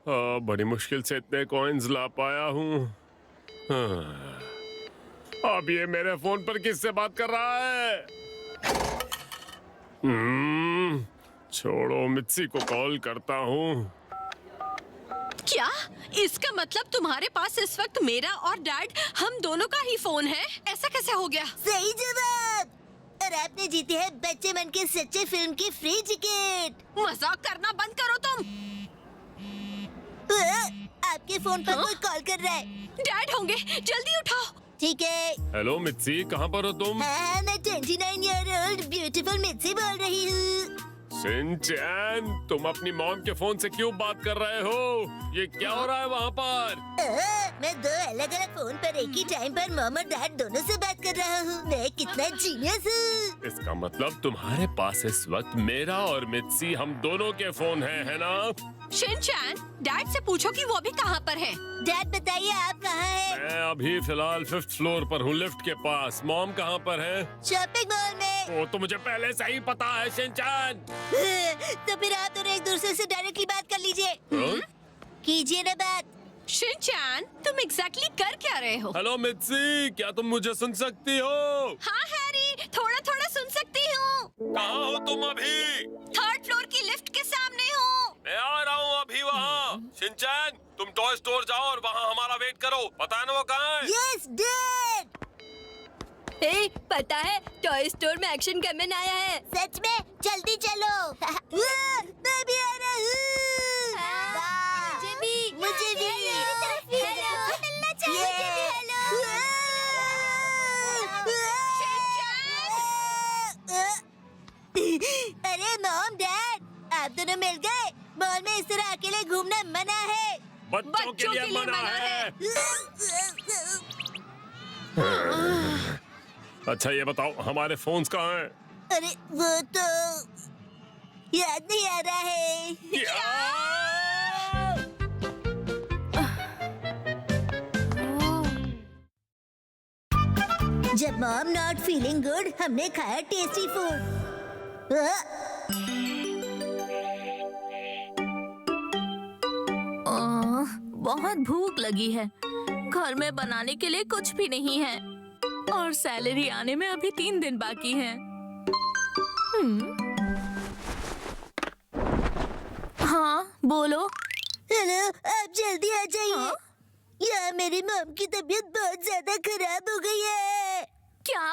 बड़ी मुश्किल से इतने कॉइन्स ला पाया हूँ। हाँ। अब ये मेरे फोन पर किससे बात कर रहा है? छोड़ो, मित्सी को कॉल करता हूँ। क्या इसका मतलब तुम्हारे पास इस वक्त मेरा और डैड हम दोनों का ही फोन है? ऐसा कैसे हो गया? सही जवाब। और आपने जीती है बच्चे मन के सच्चे फिल्म की फ्री टिकट। मजाक करना बंद करो तुम। आपके फोन पर कोई कॉल कर रहा है। डैड होंगे, जल्दी उठाओ। ठीक है। हेलो मित्सी, कहाँ पर हो तुम? हाँ, मैं 29 ईयर ओल्ड ब्यूटीफुल मित्सी बोल रही हूँ। शिनचैन, तुम अपनी मॉम के फोन से क्यों बात कर रहे हो? ये क्या हो रहा है वहाँ पर? मैं दो अलग अलग फोन पर एक ही टाइम पर मॉम और डैड दोनों से बात कर रहा हूँ। मैं कितना जीनियस हूँ। इसका मतलब तुम्हारे पास इस वक्त मेरा और मित्सी हम दोनों के फोन है ना? शिनचैन, डैड से पूछो कि वो भी कहाँ पर है। डैड बताइए आप कहाँ हैं? मैं अभी फिलहाल 5th फ्लोर पर हूँ, लिफ्ट के पास। मॉम कहाँ पर है? शॉपिंग मॉल में। वो तो मुझे पहले से ही पता है शिनचैन। तो फिर आप दोनों एक दूसरे से डायरेक्टली बात कर लीजिए। कीजिए ना बात। शिनचैन, तुम एग्जैक्टली कर क्या रहे हो? हेलो मित्सी, क्या तुम मुझे सुन सकती हो? हाँ हैरी, थोड़ा थोड़ा सुन सकती हूँ। कहाँ हो तुम अभी? 3rd फ्लोर की लिफ्ट के सामने हूँ। मैं आ रहा हूँ अभी वहाँ। शिनचैन, तुम टॉय स्टोर जाओ और वहाँ हमारा वेट करो। पता है ना वो कहाँ है? Yes dad. पता है, टॉय स्टोर में एक्शन कैमन आया है। सच में? जल्दी चलो। मैं भी आ रहा हूँ। मुझे भी मिलना चाहिए। अरे मॉम डैड, आप दोनों मिल गए। मॉल में इस तरह अकेले घूमना मना है। बच्चों के लिए मना है। अच्छा ये बताओ, हमारे फोन्स कहाँ हैं? अरे वो तो याद नहीं आ रहा है। जब मॉम नॉट फीलिंग गुड, हमने खाया टेस्टी फूड। बहुत भूख लगी है। घर में बनाने के लिए कुछ भी नहीं है और सैलरी आने में अभी 3 दिन बाकी है। हाँ बोलो। हेलो, आप जल्दी आ जाइए। यहाँ मेरी मॉम की तबीयत बहुत ज्यादा खराब हो गई है। क्या?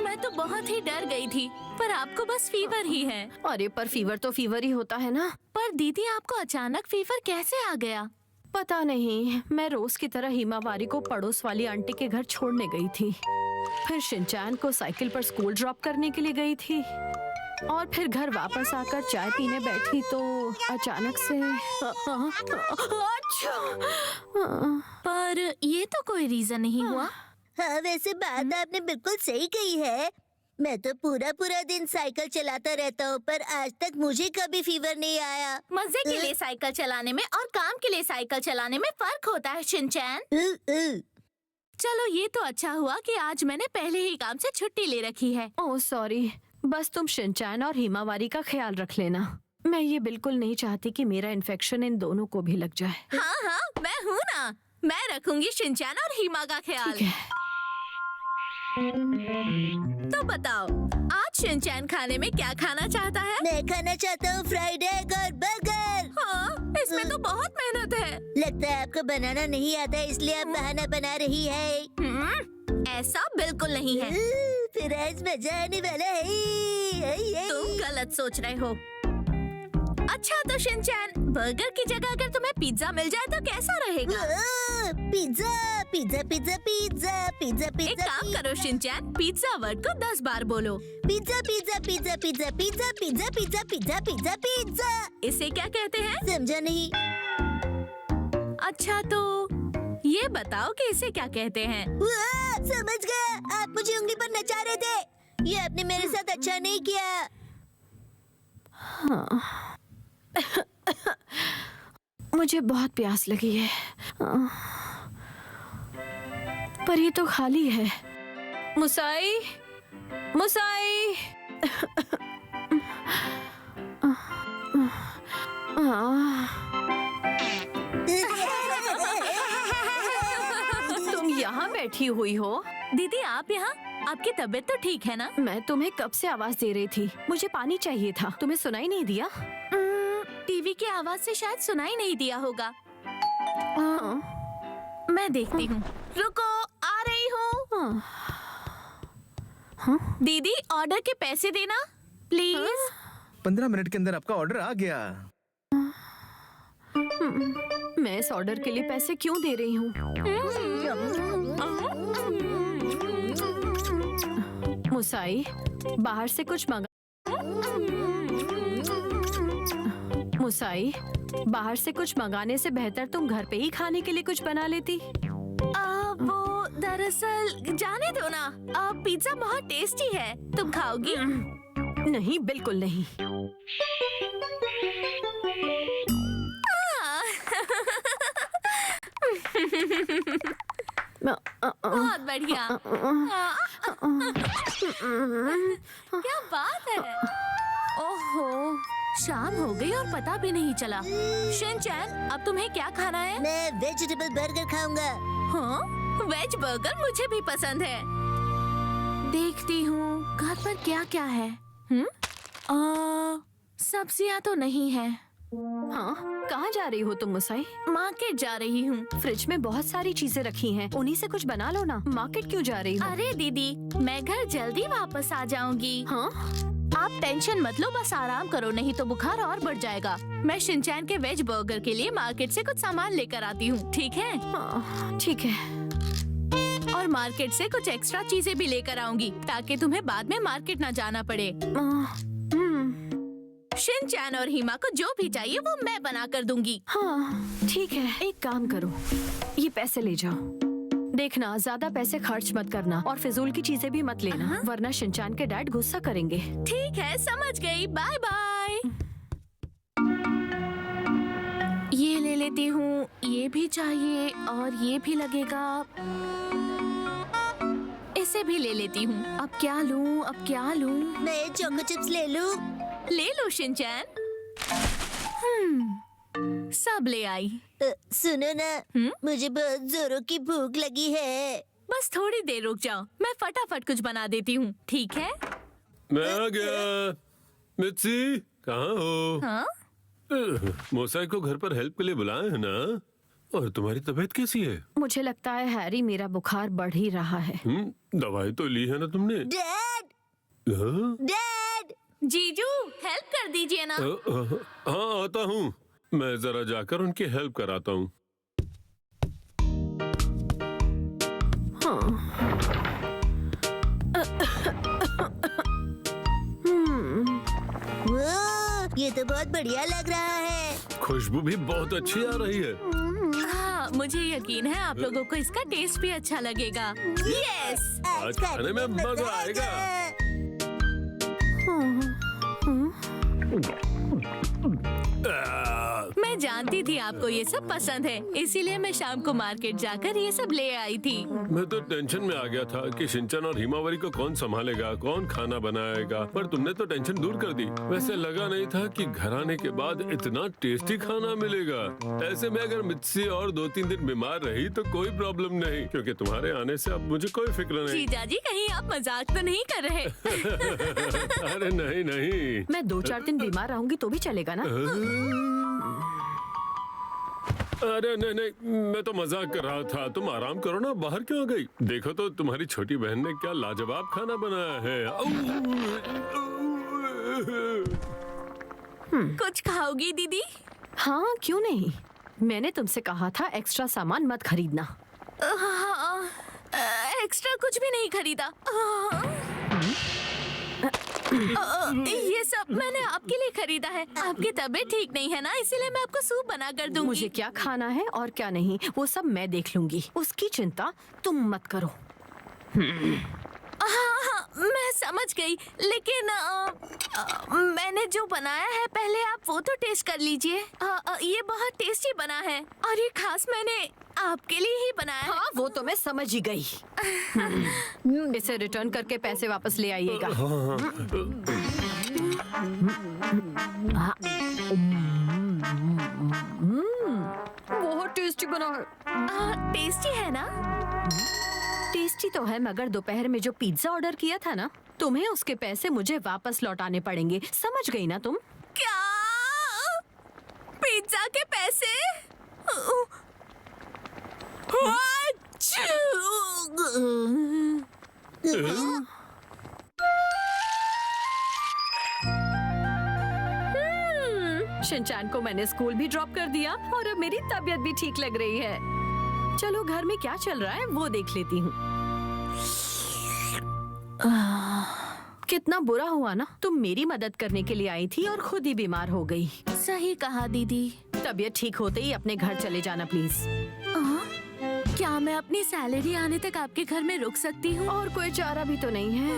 मैं तो बहुत ही डर गई थी, पर आपको बस फीवर ही है। अरे पर फीवर तो फीवर ही होता है ना। पर दीदी, आपको अचानक फीवर कैसे आ गया? पता नहीं, मैं रोज की तरह हिमावारी को पड़ोस वाली आंटी के घर छोड़ने गई थी। फिर शिनचैन को साइकिल पर स्कूल ड्रॉप करने के लिए गई थी और फिर घर वापस आकर चाय पीने बैठी तो अचानक से पर ये तो कोई रीजन नहीं हुआ। हाँ, वैसे बात आपने बिल्कुल सही कही है। मैं तो पूरा दिन साइकिल चलाता रहता हूँ, पर आज तक मुझे कभी फीवर नहीं आया। मजे के लिए साइकिल चलाने में और काम के लिए साइकिल चलाने में फर्क होता है शिनचैन। चलो ये तो अच्छा हुआ कि आज मैंने पहले ही काम से छुट्टी ले रखी है। ओह सॉरी, बस तुम शिनचैन और हिमावारी का ख्याल रख लेना। मैं ये बिल्कुल नहीं चाहती कि मेरा इन्फेक्शन इन दोनों को भी लग जाए। हाँ, मैं हूँ ना। मैं रखूंगी शिनचैन और हिमा का ख्याल। ठीक है। तो बताओ, आज शिनचैन खाने में क्या खाना चाहता है? मैं खाना चाहता हूँ फ्राइड एग और बर्गर। हाँ, इसमें तो बहुत मेहनत है। लगता है आपको बनाना नहीं आता, इसलिए आप बहाना बना रही है। ऐसा बिल्कुल नहीं है। फिर आज मजा आने वाला है। तुम गलत सोच रहे हो। अच्छा तो शिनचैन, बर्गर की जगह अगर तुम्हें पिज्जा मिल जाए तो कैसा रहेगा? Pizza pizza pizza pizza pizza pizza. एक काम करो शिनचैन, पिज्जा वर्ड को 10 बार बोलो। Pizza pizza pizza pizza pizza pizza pizza pizza pizza pizza. इसे क्या कहते हैं? समझा नहीं। अच्छा तो ये बताओ कि इसे क्या कहते हैं? समझ गया, आप मुझे उंगली पर नचा रहे थे। ये आपने मेरे साथ अच्छा नहीं किया। मुझे बहुत प्यास लगी है, पर ये तो खाली है। मुसाई, मुसाई। तुम यहाँ बैठी हुई हो? दीदी आप यहाँ? आपकी तबीयत तो ठीक है ना? मैं तुम्हें कब से आवाज दे रही थी। मुझे पानी चाहिए था, तुम्हें सुनाई नहीं दिया? टीवी की आवाज से शायद सुनाई नहीं दिया होगा। मैं देखती हूँ। रुको, आ रही हूँ। दीदी ऑर्डर के पैसे देना प्लीज। 15 मिनट के अंदर आपका ऑर्डर आ गया। मैं इस ऑर्डर के लिए पैसे क्यों दे रही हूँ? मुसाई, बाहर से कुछ मंगा। मुसाई, बाहर से कुछ मंगाने से बेहतर तुम घर पे ही खाने के लिए कुछ बना लेती। वो दरअसल जाने दो ना। पिज्जा बहुत टेस्टी है, तुम खाओगी? नहीं, बिल्कुल नहीं। बहुत बढ़िया। क्या बात है। ओहो, शाम हो गई और पता भी नहीं चला। शिनचैन, अब तुम्हें क्या खाना है? मैं वेजिटेबल बर्गर खाऊंगा। हाँ, वेज बर्गर मुझे भी पसंद है। देखती हूँ घर पर क्या क्या है। सब्जियाँ तो नहीं है। हाँ, कहाँ जा रही हो तुम मुसाई? मार्केट जा रही हूँ। फ्रिज में बहुत सारी चीजें रखी हैं, उन्हीं से कुछ बना लो ना। मार्केट क्यों जा रही हो? अरे दीदी, मैं घर जल्दी वापस आ जाऊंगी। हाँ? आप टेंशन मत लो, बस आराम करो, नहीं तो बुखार और बढ़ जाएगा। मैं शिनचैन के वेज बर्गर के लिए मार्केट से कुछ सामान लेकर आती हूँ, ठीक है? हाँ, ठीक है। और मार्केट से कुछ एक्स्ट्रा चीजें भी लेकर आऊंगी, ताकि तुम्हें बाद में मार्केट ना जाना पड़े। शिनचैन और हिमा को जो भी चाहिए वो मैं बना कर दूंगी। हाँ, ठीक है। एक काम करो, ये पैसे ले जाओ। देखना, ज्यादा पैसे खर्च मत करना और फिजूल की चीजें भी मत लेना, वरना शिनचैन के डैड गुस्सा करेंगे। ठीक है, समझ गई। Bye bye. ये ले लेती हूँ, ये भी चाहिए और ये भी लगेगा। इसे भी ले लेती हूँ। अब क्या लूँ, अब क्या लूँ? मैं चोको चिप्स ले लूं? ले लो शिनचैन। सब ले आई। सुनो ना, मुझे बहुत जोरों की भूख लगी है। बस थोड़ी देर रुक जाओ, मैं फटाफट कुछ बना देती हूँ, ठीक है? मैं आ गया। मित्सी, कहाँ हो? हाँ? मोसाई को घर पर हेल्प के लिए बुलाए है ना? और तुम्हारी तबीयत कैसी है? मुझे लगता है हैरी, मेरा बुखार बढ़ ही रहा है। दवाई तो ली है ना तुमने? डैड, हाँ? डैड, जीजू हेल्प कर दीजिए ना। हाँ, आता हूँ। मैं जरा जाकर उनकी हेल्प कराता हूँ। वो ये तो बहुत बढ़िया लग रहा है। खुशबू भी बहुत अच्छी आ रही है। हाँ, मुझे यकीन है आप लोगों को इसका टेस्ट भी अच्छा लगेगा। यस। आज खाने में मजा आएगा। मैं जानती थी आपको ये सब पसंद है, इसीलिए मैं शाम को मार्केट जाकर ये सब ले आई थी। मैं तो टेंशन में आ गया था कि शिनचैन और हिमावरी को कौन संभालेगा, कौन खाना बनाएगा, पर तुमने तो टेंशन दूर कर दी। वैसे लगा नहीं था कि घर आने के बाद इतना टेस्टी खाना मिलेगा। ऐसे में अगर मित्सी और 2-3 दिन बीमार रही तो कोई प्रॉब्लम नहीं, क्योंकि तुम्हारे आने से अब मुझे कोई फिक्र नहीं। जीजा जी, कहीं आप मजाक तो नहीं कर रहे? अरे नहीं नहीं, मैं 2-4 दिन बीमार रहूंगी तो भी चलेगा ना? अरे नहीं नहीं, मैं तो मजाक कर रहा था। तुम आराम करो ना, बाहर क्यों आ गई? देखो तो तुम्हारी छोटी बहन ने क्या लाजवाब खाना बनाया है। कुछ खाओगी दीदी? हाँ, क्यों नहीं। मैंने तुमसे कहा था एक्स्ट्रा सामान मत खरीदना। एक्स्ट्रा कुछ भी नहीं खरीदा। ये सब मैंने आपके लिए खरीदा है। आपकी तबीयत ठीक नहीं है ना, इसीलिए मैं आपको सूप बना कर दूंगी। मुझे क्या खाना है और क्या नहीं, वो सब मैं देख लूंगी, उसकी चिंता तुम मत करो। हाँ, मैं समझ गई, लेकिन मैंने जो बनाया है पहले आप वो तो टेस्ट कर लीजिए। ये बहुत टेस्टी बना है और ये खास मैंने आपके लिए ही बनाया है। हाँ, वो तो मैं समझ ही गई। इसे रिटर्न करके पैसे वापस ले आइएगा। टेस्टी बना है। टेस्टी है ना? टेस्टी तो है, मगर दोपहर में जो पिज्जा ऑर्डर किया था ना, तुम्हें उसके पैसे मुझे वापस लौटाने पड़ेंगे, समझ गई ना तुम? क्या? पिज्जा के पैसे? शिनचैन को मैंने स्कूल भी ड्रॉप कर दिया और अब मेरी तबीयत भी ठीक लग रही है। चलो घर में क्या चल रहा है वो देख लेती हूँ। कितना बुरा हुआ ना, तुम मेरी मदद करने के लिए आई थी और खुद ही बीमार हो गई। सही कहा दीदी। तबीयत ठीक होते ही अपने घर चले जाना प्लीज। क्या मैं अपनी सैलरी आने तक आपके घर में रुक सकती हूँ? और कोई चारा भी तो नहीं है।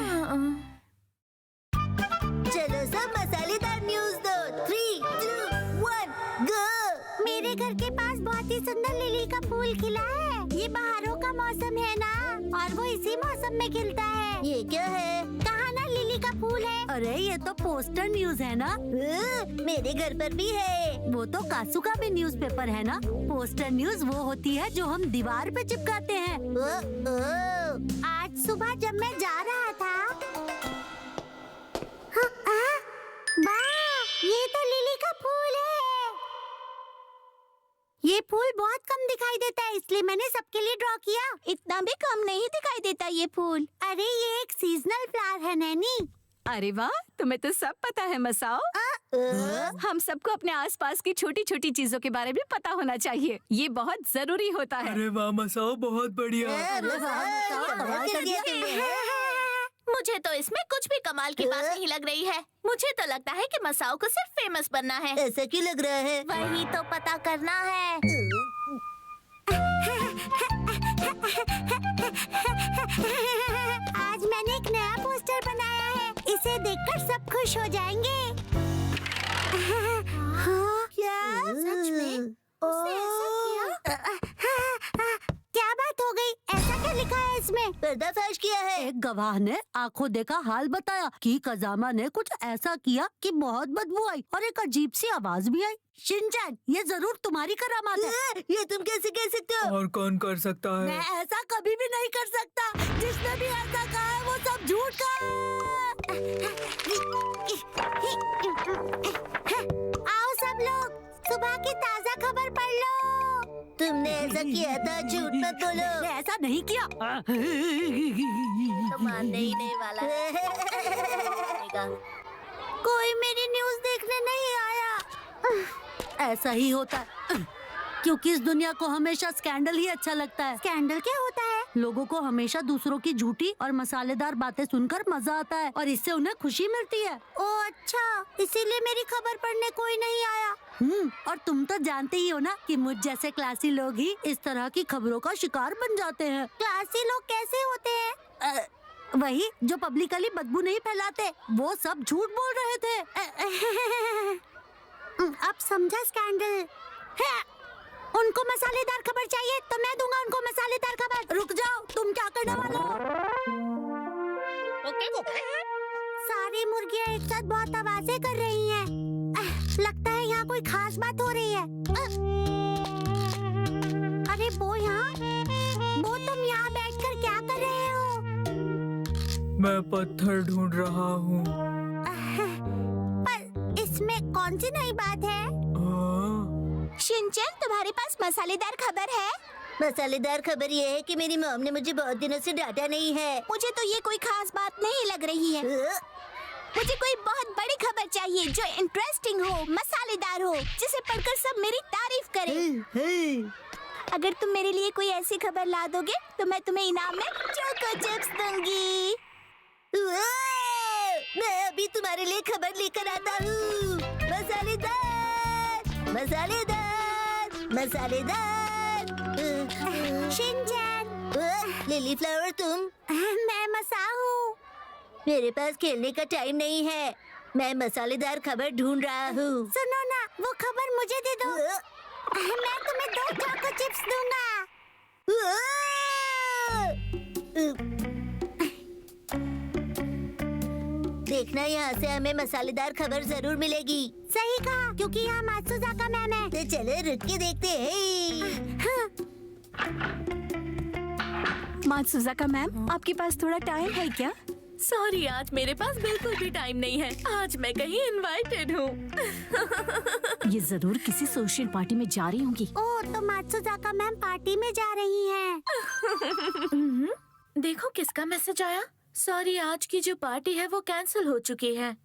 चलो सब मसालेदार न्यूज़ दो। 3, 2, 1, गो। मेरे घर के पास बहुत ही सुंदर लिली का फूल खिला है। ये बहारों का मौसम है ना, और वो इसी मौसम में खिलता है। ये क्या है? कहा ना लिली का फूल है। अरे ये तो पोस्टर न्यूज है ना। मेरे घर पर भी है। वो तो कासुका भी न्यूज़पेपर है ना। पोस्टर न्यूज वो होती है जो हम दीवार पे चिपकाते हैं। आज सुबह जब मैं जा रहा था, वाह, ये तो लिली का फूल है। ये फूल बहुत कम दिखाई देता है, इसलिए मैंने सबके लिए ड्रॉ किया। इतना भी कम नहीं दिखाई देता ये फूल। अरे ये एक सीजनल फ्लावर है नैनी। अरे वाह, तुम्हें तो सब पता है मसाओ। हम सबको अपने आसपास की छोटी छोटी चीजों के बारे में पता होना चाहिए, ये बहुत जरूरी होता है। अरे वाह मसाओ, बहुत बढ़िया। कमाल कर दिया तुमने। मुझे तो इसमें कुछ भी कमाल की बात नहीं लग रही है। मुझे तो लगता है कि मसाओ को सिर्फ फेमस बनना है। ऐसा क्यों लग रहा है? वही तो पता करना है। आज मैंने एक नया पोस्टर बनाया है, इसे देखकर सब खुश हो जाएंगे। क्या? सच में? उसने ऐसा किया? क्या बात हो गई? ऐसा क्या लिखा है इसमें? पर्दाफाश किया है। एक गवाह ने आंखों देखा हाल बताया कि कजामा ने कुछ ऐसा किया कि बहुत बदबू आई और एक अजीब सी आवाज भी आई। शिनचैन, ये जरूर तुम्हारी करामात है। ये तुम कैसे कह सकते हो? और कौन कर सकता है? मैं ऐसा कभी भी नहीं कर सकता। जिसने भी ऐसा कहा है वो सब झूठ का है। आओ सब लोग, सुबह की ताजा खबर पढ़ लो। तुमने ऐसा किया था, झूठ मत बोलो। मैंने ऐसा नहीं किया। तो मानने ही नहीं वाला है। कोई मेरी न्यूज़ देखने नहीं आया। ऐसा ही होता है क्योंकि इस दुनिया को हमेशा स्कैंडल ही अच्छा लगता है। स्कैंडल क्या होता है? लोगों को हमेशा दूसरों की झूठी और मसालेदार बातें सुनकर मजा आता है और इससे उन्हें खुशी मिलती है। ओह अच्छा, इसीलिए मेरी खबर पढ़ने कोई नहीं आया। और तुम तो जानते ही हो ना कि मुझ जैसे क्लासी लोग ही इस तरह की खबरों का शिकार बन जाते हैं। क्लासी लोग कैसे होते हैं? वही जो पब्लिकली बदबू नहीं फैलाते, वो सब झूठ बोल रहे थे। अब समझा स्कैंडल। उनको मसालेदार खबर चाहिए तो मैं दूंगा उनको मसालेदार खबर। रुक जाओ, तुम क्या करने वाले हो? सारी मुर्गियाँ एक साथ बहुत आवाजें कर रही हैं। लगता है यहाँ कोई खास बात हो रही है। अरे वो तुम यहाँ बैठकर क्या कर रहे हो? मैं पत्थर ढूंढ रहा हूँ। पर इसमें कौन सी नई बात है? शिनचैन, तुम्हारे पास मसालेदार खबर है? मसालेदार खबर ये है कि मेरी मॉम ने मुझे बहुत दिनों से डांटा नहीं है। मुझे तो ये कोई खास बात नहीं लग रही है। मुझे कोई बहुत बड़ी खबर चाहिए जो इंटरेस्टिंग हो, मसालेदार हो, जिसे पढ़कर सब मेरी तारीफ करें। अगर तुम मेरे लिए कोई ऐसी खबर ला दोगे तो मैं तुम्हें इनाम में चोको चिप्स दूंगी। मैं अभी तुम्हारे लिए खबर लेकर आता हूँ। मसालेदार, मसालेदार, मसालेदार। शिनचैन। लिली फ्लावर तुम? मैं मसा हूँ। मेरे पास खेलने का टाइम नहीं है, मैं मसालेदार खबर ढूंढ रहा हूँ। सुनो ना, वो खबर मुझे दे दो। मैं तुम्हें 2 चोको चिप्स दूंगा। देखना, यहाँ से हमें मसालेदार खबर जरूर मिलेगी। सही कहा, क्योंकि यहाँ मात्सुजाका मैम है। तो चलो रुक के देखते हैं। मात्सुजाका मैम, आपके पास थोड़ा टाइम है क्या? सॉरी, आज मेरे पास बिल्कुल भी टाइम नहीं है। आज मैं कहीं इनवाइटेड हूँ। ये जरूर किसी सोशल पार्टी में जा रही होंगी। ओह, तो मात्सुजाका मैम पार्टी में जा रही हैं। देखो किसका मैसेज आया। सॉरी, आज की जो पार्टी है वो कैंसिल हो चुकी है।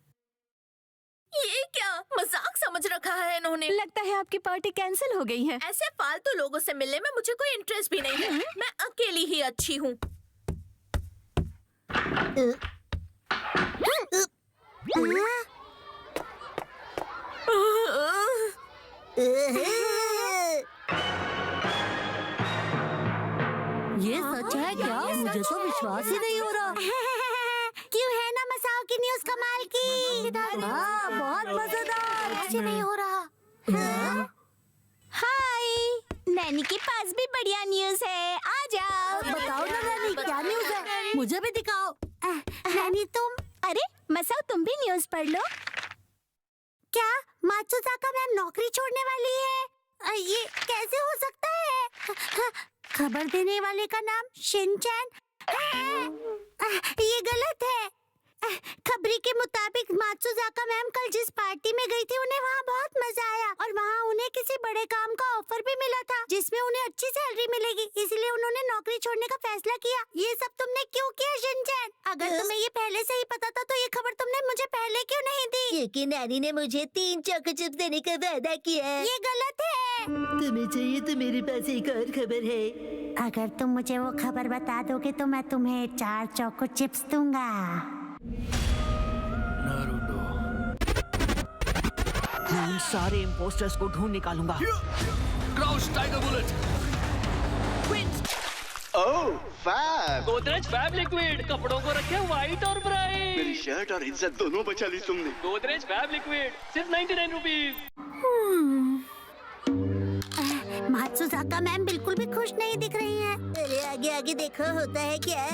ये क्या मजाक समझ रखा है इन्होंने। लगता है आपकी पार्टी कैंसिल हो गई है। ऐसे फालतू लोगों से मिलने में मुझे कोई इंटरेस्ट भी नहीं है। मैं अकेली ही अच्छी हूँ। ये सच है क्या? मुझे तो विश्वास ही नहीं हो रहा। क्यों है ना मसाओ की न्यूज़ कमाल की? हाँ, बहुत मजेदार। ऐसे नहीं हो रहा। हाय, नैनी के पास भी बढ़िया न्यूज़ है, आ जाओ। बताओ ना नैनी, क्या न्यूज़ है? मुझे भी दिखाओ। नैनी तुम, अरे मसाओ तुम भी न्यूज़ पढ़ लो। क्या मात्सुजाका मैम नौकरी छोड़ने वाली है? ये कैसे हो सकता है? खबर देने वाले का नाम शिनचैन। ये गलत है। खबरी के मुताबिक मात्सुजाका मैम कल जिस पार्टी में गई थी उन्हें वहाँ बहुत मजा आया और वहाँ उन्हें किसी बड़े काम का ऑफर भी मिला था जिसमें उन्हें अच्छी सैलरी मिलेगी, इसलिए उन्होंने नौकरी छोड़ने का फैसला किया। ये सब तुमने क्यों किया शिनचैन? अगर तुम्हें ये पहले से ही पता था तो ये खबर तुमने मुझे पहले क्यों नहीं दी? क्योंकि नैनी ने मुझे 3 चोको चिप्स देने का वादा किया है। ये गलत है। तुम्हें चाहिए तो मेरे पास एक और खबर है। अगर तुम मुझे वो खबर बता दोगे तो मैं तुम्हें 4 चोको चिप्स दूंगा। मैं उन सारे इम्पोस्टर्स को ढूंढ निकालूंगा। Crouch tiger bullet. Oh fab. Godrej fab liquid, कपड़ों को रखे व्हाइट और ब्राइट। मेरी शर्ट और इज्जत दोनों बचा ली तुमने। गोदरेज फैब लिक्विड सिर्फ 99 रुपीज। मात्सुजाका मैम बिल्कुल भी खुश नहीं दिख रही हैं। अरे आगे आगे देखो होता है क्या।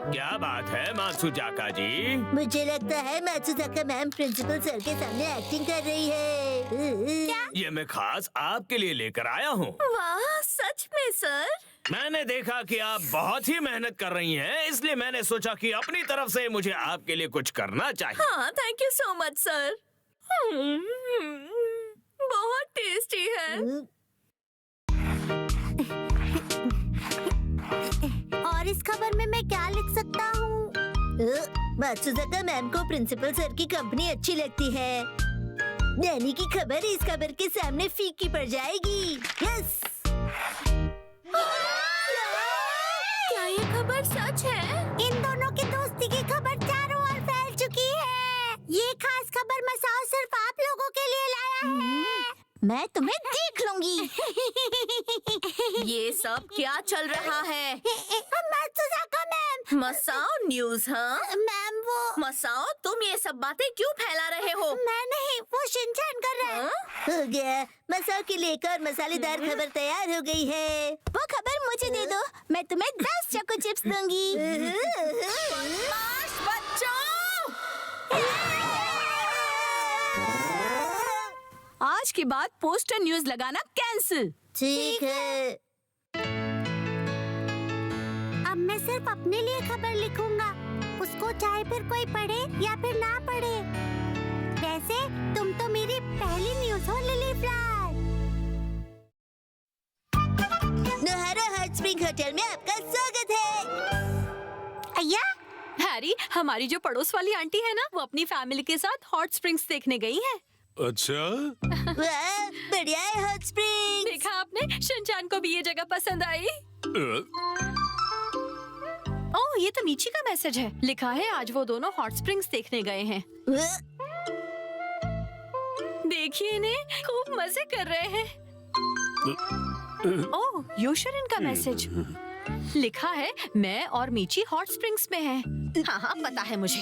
क्या बात है मात्सुजाका जी? मुझे लगता है मात्सुजाका मैम प्रिंसिपल सर के सामने एक्टिंग कर रही है। ये मैं खास आपके लिए लेकर आया हूँ। वाह, सच में सर? मैंने देखा कि आप बहुत ही मेहनत कर रही हैं, इसलिए मैंने सोचा कि अपनी तरफ से मुझे आपके लिए कुछ करना चाहिए। हाँ, thank you so much sir. बहुत टेस्टी है। और इस खबर में मैं क्या लिख सकता हूँ? मात्सुजाका मैम को प्रिंसिपल सर की कंपनी अच्छी लगती है। नैनी की खबर इस खबर के सामने फीकी पड़ जाएगी। यस। क्या ये खबर सच है? इन दोनों की दोस्ती की खबर चारों ओर फैल चुकी है। ये खास खबर मसाओ सिर्फ आप लोगों के लिए लाया है। मैं तुम्हें देख लूंगी। ये सब क्या चल रहा है? मात्सुजाका मैम। मसाओ न्यूज़? हाँ मैम वो मसाओ, तुम ये सब बातें क्यों फैला रहे हो? मैं नहीं, वो शिनचैन कर रहा है। हो गया, मसाओ के लिए एक और मसालेदार खबर तैयार हो गई है। वो खबर मुझे दे दो, मैं तुम्हें 10 चोको चिप्स दूंगी। आज के बाद पोस्टर न्यूज लगाना कैंसिल। ठीक है। अब मैं सिर्फ अपने लिए खबर लिखूंगा, उसको चाहे फिर कोई पढ़े या फिर ना पढ़े। वैसे तुम तो मेरी पहली न्यूज़ हो lily flower. नोहारा hot spring hotel में आपका स्वागत है। अय्या, हैरी, हमारी जो पड़ोस वाली आंटी है ना, वो अपनी फैमिली के साथ हॉट स्प्रिंग्स देखने गई है। अच्छा, वाह, बढ़िया है हॉट स्प्रिंग। देखा आपने, शिनचैन को भी ये जगह पसंद आई। ओह, ये तो मीची का मैसेज है। लिखा है आज वो दोनों हॉट स्प्रिंग्स देखने गए हैं। देखिए इन्हें, खूब मजे कर रहे हैं। ओह, योशरिन का मैसेज। लिखा है मैं और मीची हॉट स्प्रिंग्स में हैं। हाँ, पता है मुझे।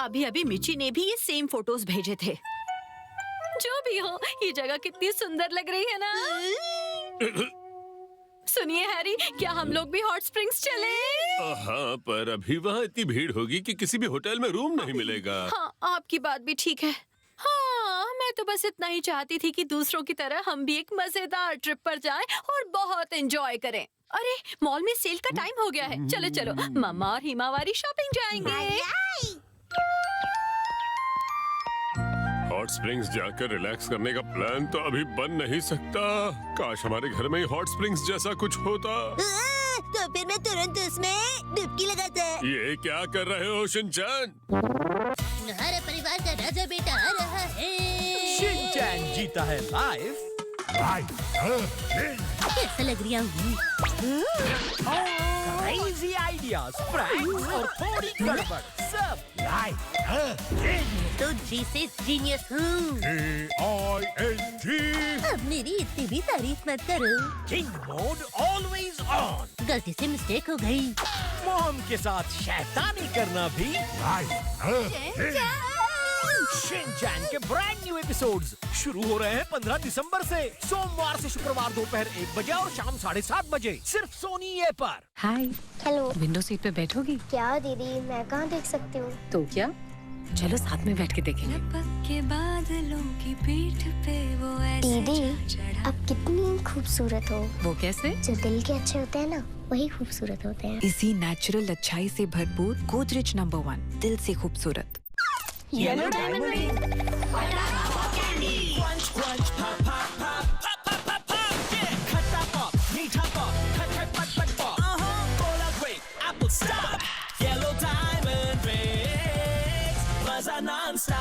अभी अभी मीची ने भी ये सेम फोटोज भेजे थे। जो भी हो, ये जगह कितनी सुंदर लग रही है ना। सुनिए हैरी, क्या हम लोग भी हॉट स्प्रिंग्स चलें? हाँ, पर अभी वहाँ इतनी भीड़ होगी कि किसी भी होटल में रूम नहीं मिलेगा। हाँ, आपकी बात भी ठीक है। हाँ, मैं तो बस इतना ही चाहती थी कि दूसरों की तरह हम भी एक मजेदार ट्रिप पर जाएं और बहुत एंजॉय करें। अरे, मॉल में सेल का टाइम हो गया है। चलो चलो, मम्मा और हिमावारी शॉपिंग जाएंगे। हॉट स्प्रिंग्स जाकर रिलैक्स करने का प्लान तो अभी बन नहीं सकता। काश हमारे घर में ही हॉट स्प्रिंग्स जैसा कुछ होता। तो फिर मैं तुरंत उसमें डुबकी लगाता। ये क्या कर रहे हो शिनचैन? तुम्हारा परिवार का राजा बेटा आ रहा है। शिनचैन जीता है लाइव। कैसा लग रहा हूँ? क्रेजी आइडियाज, प्रैंक्स और थोड़ी गड़बड़ सब लाइव। तो जीसे जीनियस हूँ। अब मेरी इतनी भी तारीफ मत करो। King mode always on. गलती से मिस्टेक हो गई। मॉम के साथ शैतानी करना भी शिनचैन के ब्रांड न्यू एपिसोड्स शुरू हो रहे हैं 15 दिसंबर से। सोमवार से शुक्रवार दोपहर 1 बजे और शाम 7:30 बजे सिर्फ सोनी ये पर। हाय, हेलो। विंडो सीट पे बैठोगी? क्या दीदी, मैं कहाँ देख सकती हूँ? तो क्या, चलो साथ में बैठ के देखेंगे। दीदी, आप कितनी खूबसूरत हो। वो कैसे? जो दिल के अच्छे होते हैं ना, वही खूबसूरत होते हैं। इसी नेचुरल अच्छाई से भरपूर गोदरेज नंबर 1 दिल से खूबसूरत। Yellow diamond ring.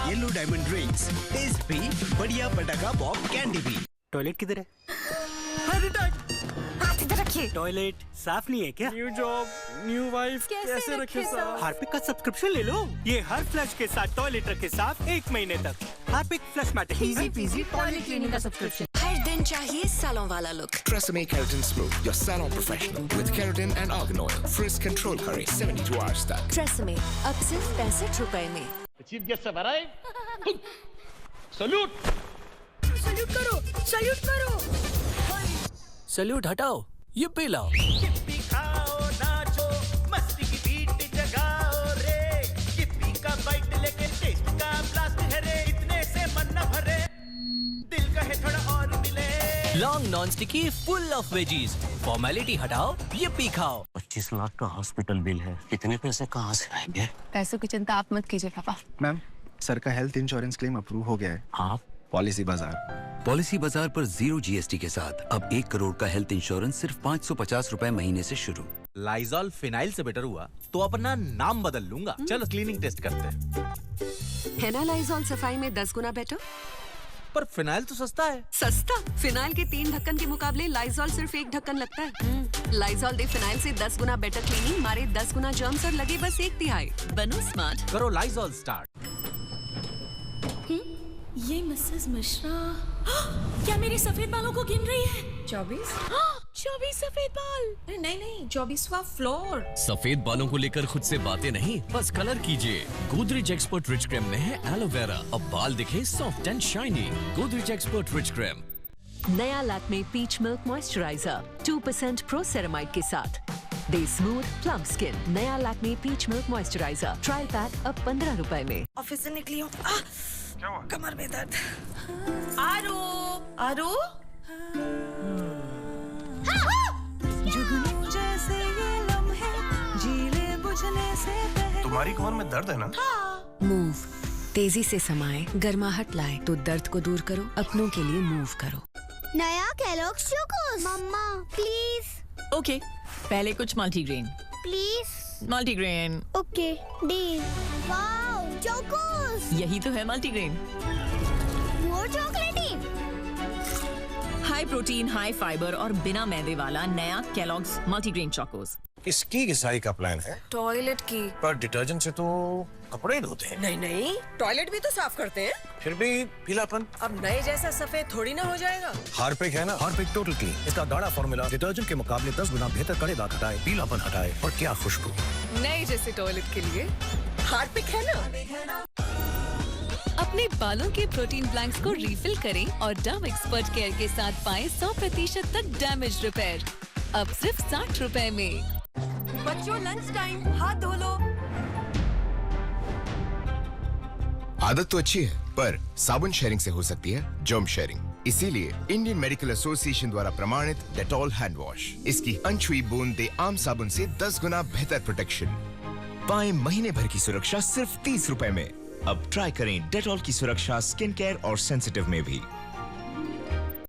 Yellow diamond drinks, taste भी बढ़िया, पटाखा पॉप कैंडी भी। टॉयलेट किधर है? हाथ इधर रखिए। टॉयलेट साफ नहीं है क्या? न्यू जॉब, न्यू वाइफ, कैसे रखे साफ? हार्पिक का सब्सक्रिप्शन ले लो। ये हर फ्लश के साथ टॉयलेट रखे साफ 1 महीने तक। Harpic flush matic, easy peasy toilet cleaning का सब्सक्रिप्शन। हर दिन चाहिए सैलून वाला look. Tresemme Keratin Smooth, your salon professional with keratin and argan oil. Frizz control करे 72 hours तक। Tresemme अब सिर्फ 65 रुपए में। चीफ गेस्ट सब arrive। सैल्यूट। सैल्यूट करो, सैल्यूट करो। सैल्यूट हटाओ, ये पी लाओ। खाओ, नाचो, मस्ती की बीट जगाओ रे। किप्पी का बाइट लेके टेस्ट का ब्लास्ट है रे। इतने से मन न भरे, दिल कहे थोड़ा और मिले। Long non sticky full of veggies. Formality हटाओ, ये पी खाओ। 25 लाख का हॉस्पिटल बिल है। इतने पैसे कहाँ से आएंगे? पैसों की चिंता आप मत कीजिए पापा। मैम, सर का हेल्थ इंश्योरेंस क्लेम अप्रूव हो गया है। आप? पॉलिसी बाजार। पॉलिसी बाजार पर 0 GST के साथ अब 1 करोड़ का हेल्थ इंश्योरेंस सिर्फ 550 रुपए महीने से शुरू। लाइजॉल फिनाइल से बेटर हुआ तो अपना नाम बदल लूंगा। चलो क्लीनिंग टेस्ट करते हैं। है ना लाइजॉल सफाई में 10 गुना बेटर? पर फिनाइल तो सस्ता है। सस्ता? फिनाइल के 3 ढक्कन के मुकाबले लाइजॉल सिर्फ 1 ढक्कन लगता है। लाइजॉल दे फिनाइल से 10 गुना बेटर क्लीनिंग, मारे 10 गुना जर्म्स और लगे बस 1/3। बनो स्मार्ट। करो लाइजॉल स्टार्ट। ये मिसेस मिश्रा क्या मेरे सफेद बालों को गिन रही है? 24 24 सफेद बाल। नहीं 24वां फ्लोर। सफेद बालों को लेकर खुद से बातें नहीं, बस कलर कीजिए। गोदरेज एक्सपर्ट रिच क्रीम में है एलोवेरा। अब बाल दिखे soft and shiny. Godrej expert rich cream. नया Lakme peach milk moisturiser 2% pro ceramide के साथ दे स्मूथ प्लम स्किन। नया Lakme peach milk moisturiser trial pack अब 15 रुपए में। ऑफिस से निकली हूँ, कमर में दर्द। आरो जुगनू जैसे ये लम्हे, जीले बुझने से पहले। तुम्हारी कमर में दर्द है ना? मूव तेजी से समाए, गर्माहट लाए तो दर्द को दूर करो, अपनों के लिए मूव करो। नया केलॉग्स चोकोस। मम्मा प्लीज। ओके, पहले कुछ multigrain. Please. Multigrain. Okay deal. Wow Chocos. यही तो है मल्टीग्रेन। मोर चॉकलेटी। हाई प्रोटीन, हाई फाइबर और बिना मैदे वाला नया केलॉग्स मल्टीग्रेन चोकोस। इसकी किसाई का प्लान है? टॉयलेट की। पर डिटर्जेंट से तो कपड़े ही धोते हैं। नहीं, टॉयलेट भी तो साफ करते हैं। फिर भी पीलापन। अब नए जैसा सफेद थोड़ी ना हो जाएगा। हार्पिक है ना, हार्पिक टोटल क्लीन। इसका गाढ़ा फॉर्मूला डिटर्जेंट के मुकाबले 10 गुना बेहतर कड़े दाग हटाए, पीलापन हटाए और क्या खुशबू। नए जैसे टॉयलेट के लिए हार्पिक है ना। अपने बालों के प्रोटीन ब्लैंक्स को रिफिल करें और डव एक्सपर्ट केयर के साथ पाएं 100% तक डैमेज रिपेयर। अब सिर्फ 60 रुपए में। बच्चों लंच टाइम, हाथ धो लो। आदत तो अच्छी है, पर साबुन शेयरिंग से हो सकती है जर्म शेयरिंग। इसीलिए इंडियन मेडिकल एसोसिएशन द्वारा प्रमाणित डेटॉल हैंड वॉश, इसकी अनछुई बूंद दे आम साबुन से 10 गुना बेहतर प्रोटेक्शन। पाएं महीने भर की सुरक्षा सिर्फ 30 रुपए में। अब ट्राई करें डेटॉल की सुरक्षा स्किन केयर और सेंसिटिव में भी।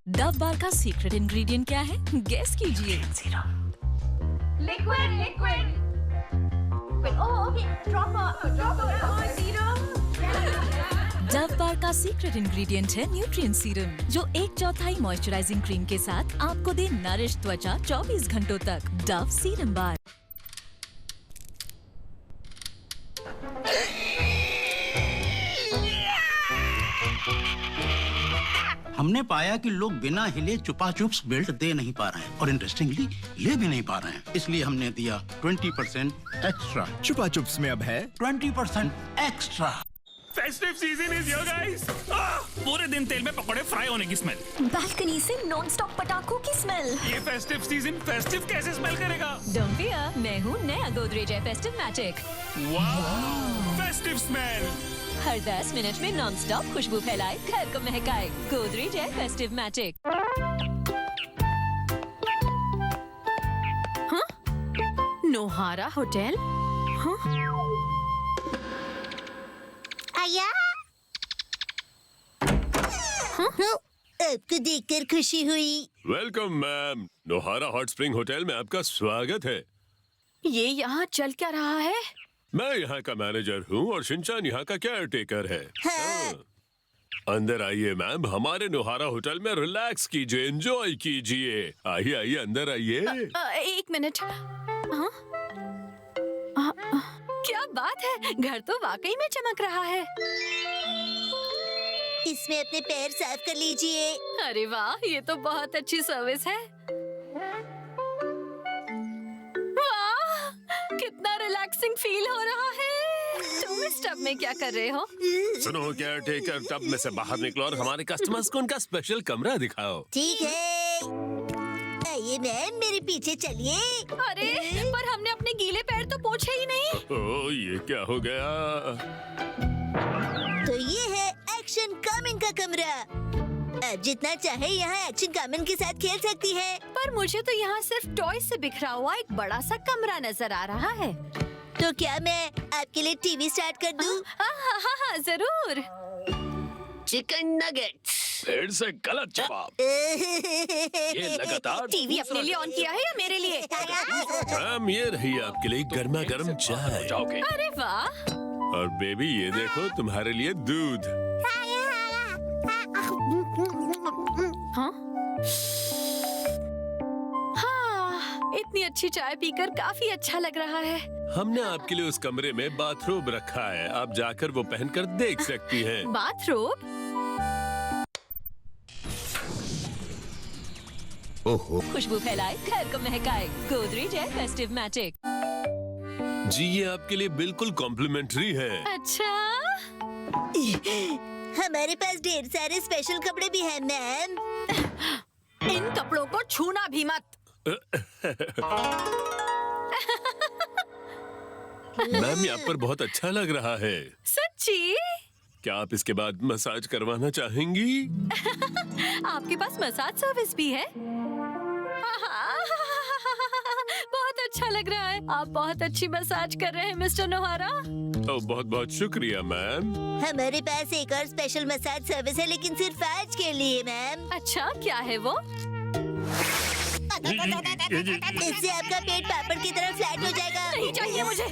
डव बार का सीक्रेट इंग्रेडिएंट क्या है? गेस कीजिए। Liquid liquid. Oh okay, drop serum. Dove bar का सीक्रेट इंग्रेडिएंट है न्यूट्रिएंट सीरम, जो 1/4 मॉइस्चराइजिंग क्रीम के साथ आपको दे नरिश त्वचा 24 घंटों तक। डव सीरम बार। हमने पाया कि लोग बिना हिले चुपाचुप्स बेल्ट दे नहीं पा रहे हैं और इंटरेस्टिंगली ले भी नहीं पा रहे हैं। इसलिए हमने दिया 20% एक्स्ट्रा। चुपाचुप्स में अब है 20% extra. Festive season is here guys. पूरे दिन तेल में पकौड़े फ्राई होने की स्मेल, बालकनी से नॉन-स्टॉप पटाखों की स्मेल। ये फेस्टिव सीजन फेस्टिव कैसे स्मेल करेगा? डोंट फियर, मैं हूँ नया Godrej air festive magic. Wow, festive smell. हर 10 मिनट में नॉन-स्टॉप खुशबू फैलाए, घर को महकाए। Godrej air festive magic. हाँ? Nohara hotel? हाँ? आया? हाँ? आपको देखकर खुशी हुई। Welcome ma'am, Nohara hot spring hotel में आपका स्वागत है। ये यहाँ चल क्या रहा है? मैं यहाँ का मैनेजर हूँ और शिनचान यहाँ का केयर टेकर है। हाँ। अंदर आइए मैम, हमारे नोहारा होटल में रिलैक्स कीजिए, एंजॉय कीजिए। आइए आइए अंदर आइए। एक मिनट। हाँ? क्या बात है, घर तो वाकई में चमक रहा है। इसमें अपने पैर साफ कर लीजिए। अरे वाह, ये तो बहुत अच्छी सर्विस है। वाह, कितना रिलैक्सिंग फील हो रहा है। तुम इस टब में क्या कर रहे हो? सुनो केयर टेकर, टब में से बाहर निकलो और हमारे कस्टमर्स को उनका स्पेशल कमरा दिखाओ। ठीक है, आइए मैम, मेरे पीछे चलिए। अरे पर हमने अपने गीले पैर तो पोंछे ही नहीं। ओह, ये क्या हो गया? तो ये है एक्शन कामिन का कमरा। आप जितना चाहे यहाँ एक्शन कामिन के साथ खेल सकती है। पर मुझे तो यहाँ सिर्फ टॉय से बिखरा हुआ एक बड़ा सा कमरा नजर आ रहा है। तो क्या मैं आपके लिए टीवी स्टार्ट कर दूँ? हाँ, जरूर। Chicken nuggets. फिर से गलत जवाब। ये लगातार टीवी अपने लिए ऑन किया है या मेरे लिए? मैम, ये रही आपके लिए गर्मा गर्म चाय। अरे वाह। और बेबी, ये देखो तुम्हारे लिए दूध। हाँ? हाँ, इतनी अच्छी चाय पीकर काफी अच्छा लग रहा है। हमने आपके लिए उस कमरे में बाथरोब रखा है, आप जाकर वो पहनकर देख सकती हैं। बाथरोब? ओहो, खुशबू फैलाए, घर को महकाए। Godrej air festive magic. जी, ये आपके लिए बिल्कुल कॉम्प्लीमेंट्री है। अच्छा? हमारे पास ढेर सारे स्पेशल कपड़े भी हैं मैम। इन कपड़ों को छूना भी मत। मैम, ये आप पर बहुत अच्छा लग रहा है। सच्ची? क्या आप इसके बाद मसाज करवाना चाहेंगी? आपके पास मसाज सर्विस भी है? बहुत अच्छा लग रहा है। आप बहुत अच्छी मसाज कर रहे हैं मिस्टर नोहारा। बहुत बहुत शुक्रिया मैम। हमारे पास एक और स्पेशल मसाज सर्विस है, लेकिन सिर्फ आज के लिए मैम। अच्छा, क्या है वो? इससे आपका पेट पापड़ की तरह फ्लैट हो जाएगा। नहीं चाहिए मुझे।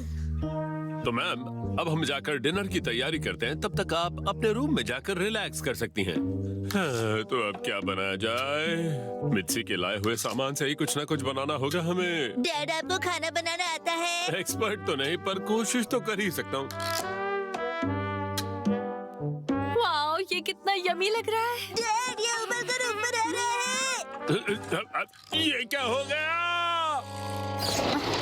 तो मैम, अब हम जाकर डिनर की तैयारी करते हैं, तब तक आप अपने रूम में जाकर रिलैक्स कर सकती हैं। हाँ, तो अब क्या बनाया जाए? मिर्ची के लाए हुए सामान से ही कुछ ना कुछ बनाना होगा हमें। डैड, आपको खाना बनाना आता है? एक्सपर्ट तो नहीं, पर कोशिश तो कर ही सकता हूँ। वाओ, ये कितना यमी लग रहा है। डैड, ये उबल कर ऊपर आ रहा है। ये क्या हो गया?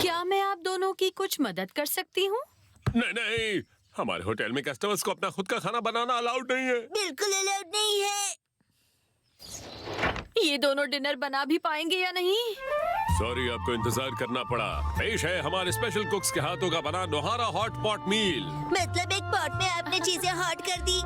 क्या मैं आप दोनों की कुछ मदद कर सकती हूँ? नहीं नहीं, हमारे होटल में कस्टमर्स को अपना खुद का खाना बनाना अलाउड नहीं है। बिल्कुल अलाउड नहीं है। ये दोनों डिनर बना भी पाएंगे या नहीं? सॉरी आपको इंतजार करना पड़ा। पेश है हमारे स्पेशल कुक्स के हाथों का बना नोहारा हॉट पॉट मील। मतलब एक पॉट में आपने चीजें हॉट कर दी।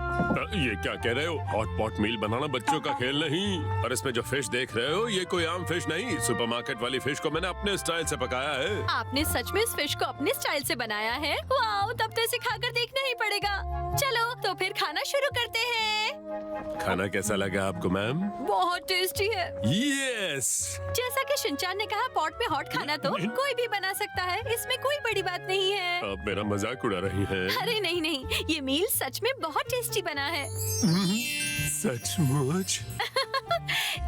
ये क्या कह रहे हो? हॉट पॉट मील बनाना बच्चों का खेल नहीं। और इसमें जो फिश देख रहे हो ये कोई आम फिश नहीं, सुपरमार्केट वाली फिश को मैंने अपने स्टाइल से पकाया है। आपने सच में इस फिश को अपने स्टाइल से बनाया है? वाओ, तब तो इसे खाकर देखना ही पड़ेगा। चलो तो फिर खाना शुरू करते हैं। खाना कैसा लगा आपको मैम? बहुत टेस्टी है। यस। जैसा कि शिनचान ने कहा, पॉट में हॉट खाना तो कोई भी बना सकता है, इसमें कोई बड़ी बात नहीं है। आप मेरा मजाक उड़ा रही हैं। अरे नहीं नहीं, ये मील सच में बहुत टेस्टी बना है। सचमुच?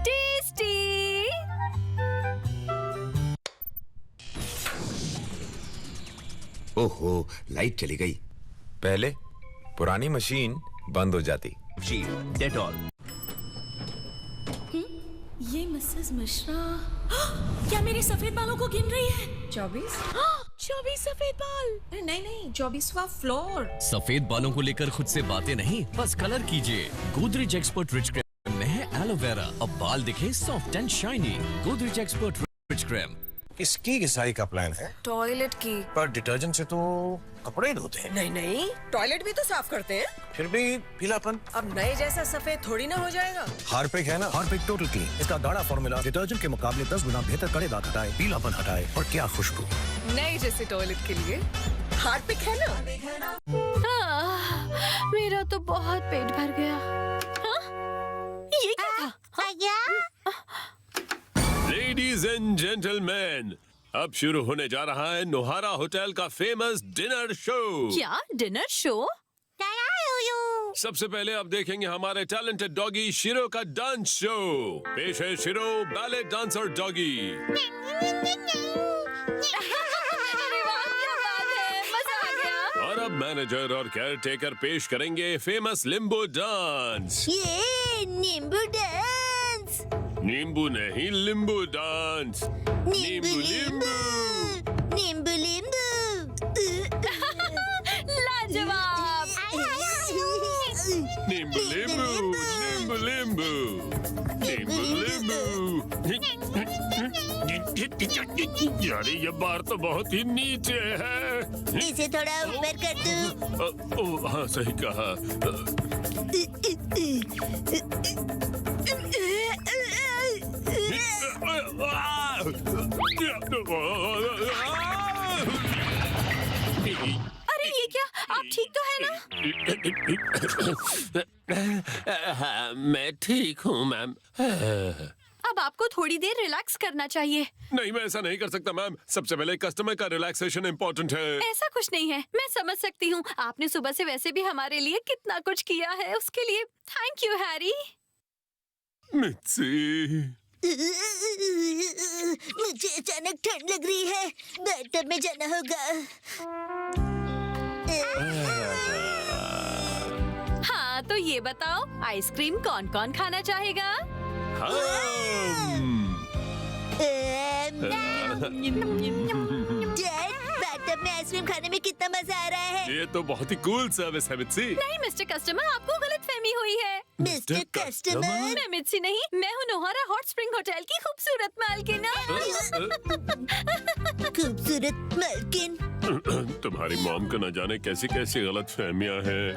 टेस्टी। ओहो, लाइट चली गई। पहले पुरानी मशीन बंद हो जाती। डेटॉल। ये मिसेस मिश्रा क्या मेरे सफेद बालों को गिन रही है? 24 सफेद बाल। नहीं नहीं, 24वां फ्लोर। सफेद बालों को लेकर खुद से बातें नहीं, बस कलर कीजिए। गोदरेज एक्सपर्ट रिच क्रीम में है एलोवेरा, अब बाल दिखे soft and shiny. Godrej expert rich cream. किसकी घिसाई का प्लान है? टॉयलेट की। पर डिटर्जेंट से तो कपड़े ही धोते हैं। नहीं नहीं, टॉयलेट भी तो साफ करते हैं। फिर भी पीलापन। अब नए जैसा सफेद थोड़ी ना हो जाएगा। हार्पिक है ना, हार्पिक टोटल क्लीन। इसका गाढ़ा फॉर्मूला डिटर्जेंट के मुकाबले 10 गुना बेहतर कड़े दाग हटाए, पीलापन हटाए और क्या खुशबू। नए जैसे टॉयलेट के लिए हार्पिक है ना। मेरा तो बहुत पेट भर गया। हाँ? ये क्या था? लेडीज एंड जेंटलमैन, अब शुरू होने जा रहा है नोहारा होटल का फेमस डिनर शो। क्या डिनर शो? सबसे पहले आप देखेंगे हमारे टैलेंटेड डॉगी शिरो का डांस शो। पेश है शिरो, बैले डांसर डॉगी। और अब मैनेजर और केयर टेकर पेश करेंगे फेमस लिम्बो डांस। ये नींबू डांस। नींबू नहीं, लिम्बू डांस। नींबू नींबू नींबू नींबू। लाजवाब। नींबू लिम्बू नींबू लिम्बू नींबू लिम्बू। यार ये बार तो बहुत ही नीचे है। इसे थोड़ा ऊपर कर दूं। ओ हाँ, सही कहा। अरे ये क्या? आप ठीक तो है ना? हाँ, मैं ठीक हूँ मैम। अब आपको थोड़ी देर रिलैक्स करना चाहिए। नहीं, मैं ऐसा नहीं कर सकता मैम। सबसे पहले कस्टमर का रिलैक्सेशन इम्पोर्टेंट है। ऐसा कुछ नहीं है, मैं समझ सकती हूँ। आपने सुबह से वैसे भी हमारे लिए कितना कुछ किया है, उसके लिए थैंक यू हैरी। मित्सी, मुझे अचानक ठंड लग रही है, बाथटब में जाना होगा। हाँ तो ये बताओ, आइसक्रीम कौन कौन खाना चाहेगा? डैड, बाथटब में आइसक्रीम खाने में कितना मजा आ रहा है। ये तो बहुत ही कूल सर्विस है मित्सी। नहीं मिस्टर कस्टमर, आपको गलतफहमी हुई है। Mister customer? मैं मित्सी नहीं, मैं हूँ नोहारा हॉट स्प्रिंग होटल की खूबसूरत मालकिन। खूबसूरत मालकिन? तुम्हारी मॉम को न जाने कैसी कैसी गलत फहमियाँ हैं।